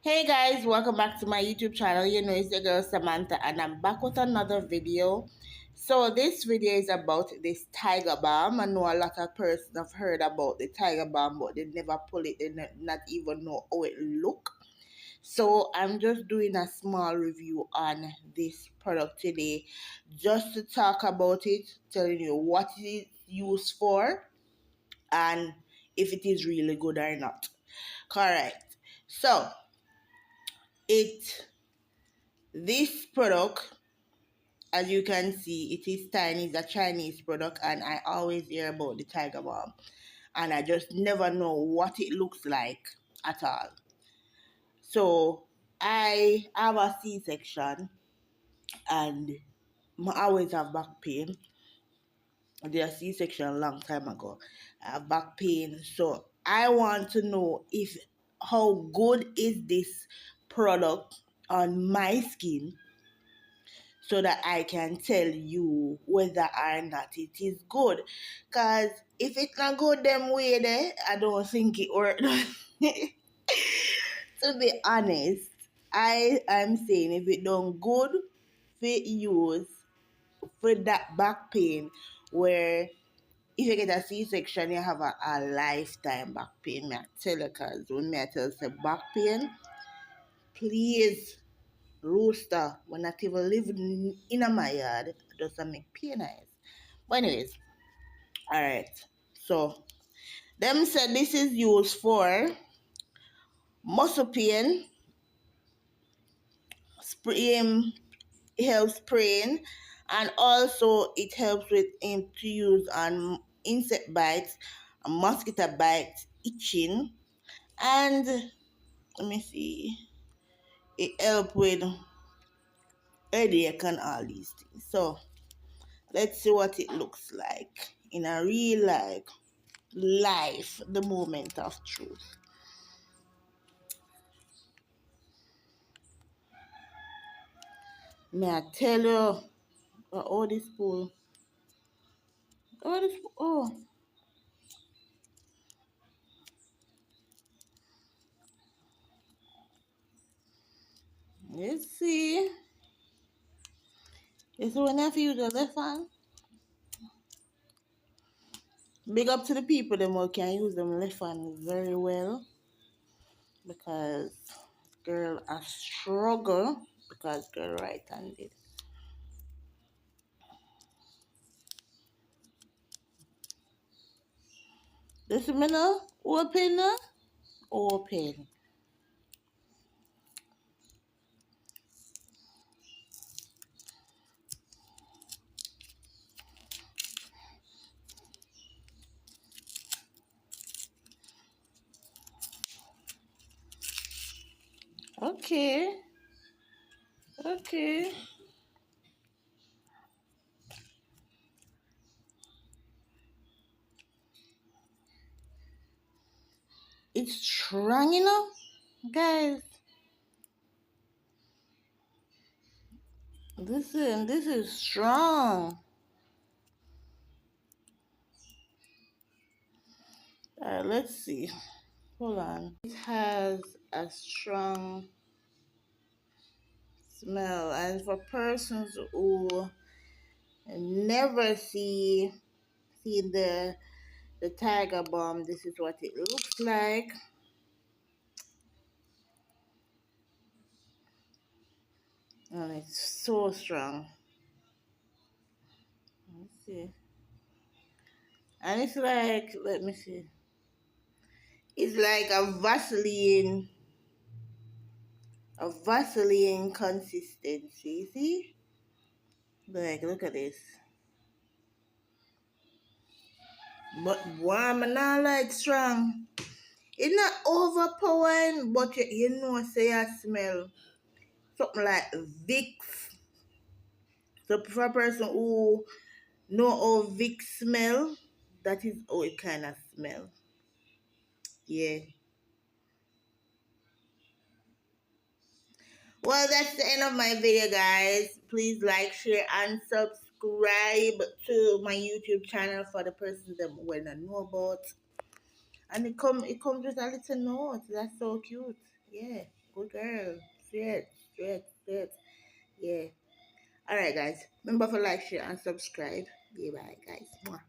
Hey guys, welcome back to my YouTube channel. You know, it's your girl Samantha, and I'm back with another video. So this video is about this Tiger Balm. I know a lot of persons have heard about the Tiger Balm, but they never pull it. They not even know how it look. So I'm just doing a small review on this product today, just to talk about it, telling you what it is used for, and if it is really good or not. Correct. So it this product, as you can see, it is tiny. It's a Chinese product, and I always hear about the Tiger Balm, and I just never know what it looks like at all. So I have a C-section, and I always have back pain. I did a C-section a long time ago. I have back pain, so I want to know if how good is this product on my skin, so that I can tell you whether or not it is good. Cause if it's not good them way there, I don't think it works. To be honest, I am saying if it done good for use for that back pain, where if you get a C-section, you have a lifetime back pain. Me I tell you, cause when me I tell you say back pain, please, rooster, when not even live in my yard, doesn't make pain eyes. But anyways, alright. So them said this is used for muscle pain, spray, helps spraying, and also it helps with to use on insect bites, mosquito bites, itching, and let me see, it help with headache and all these things. So let's see what it looks like in a real life, the moment of truth. May I tell you, all this pool, oh, let's see. This one I feel the left hand. Big up to the people them who can use them left hand very well, because girl I struggle because girl right handed. This me now open now? Open. Okay. Okay. It's strong, guys. This is strong. Alright, let's see. Hold on. It has a strong smell, and for persons who never see the Tiger Balm, this is what it looks like. And it's so strong. Let's see. And it's like, let me see. It's like a Vaseline consistency. See? Like, look at this. But warm and not like strong. It's not overpowering, but you know, say I smell something like Vicks. So for a person who know how Vicks smell, that is how it kind of smell. Yeah. Well, that's the end of my video, guys. Please like, share, and subscribe to my YouTube channel for the person that when I know about. And it comes with a little note. That's so cute. Yeah. Good girl. Straight, straight, straight. Yeah. Alright, guys. Remember to like, share, and subscribe. Yeah, bye, guys. Mwah.